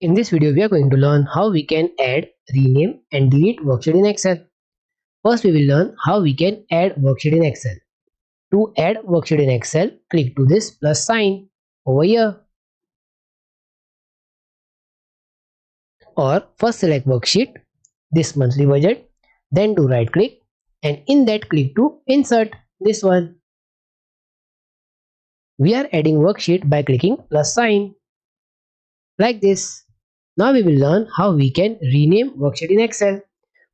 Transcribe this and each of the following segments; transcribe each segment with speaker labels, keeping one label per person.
Speaker 1: In this video, we are going to learn how we can add, rename and delete worksheet in Excel. First, we will learn how we can add worksheet in Excel. To add worksheet in Excel, click to this plus sign over here. Or first select worksheet, this monthly budget, then do right click and in that click to insert this one. We are adding worksheet by clicking plus sign like this. Now we will learn how we can rename worksheet in Excel.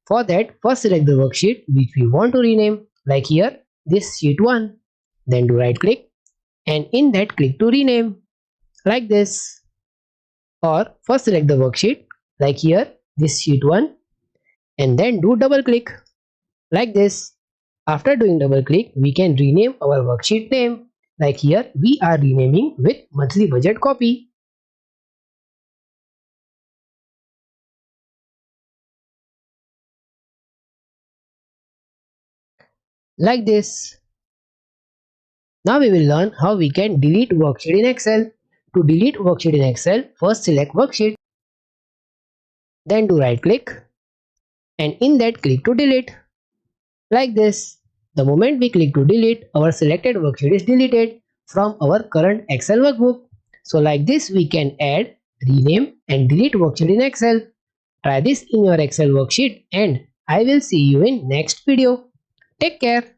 Speaker 1: For that, first select the worksheet which we want to rename, like here, this sheet 1. Then do right click and in that click to rename, like this. Or first select the worksheet, like here, this sheet 1, and then do double click, like this. After doing double click, we can rename our worksheet name, like here, we are renaming with monthly budget copy. Like this. Now we will learn how we can delete worksheet in Excel. To delete worksheet in Excel, first select worksheet, then do right click and in that click to delete, like this. The moment we click to delete, our selected worksheet is deleted from our current Excel workbook. So like this we can add, rename and delete worksheet in Excel. Try this in your Excel worksheet and I will see you in next video. Take care.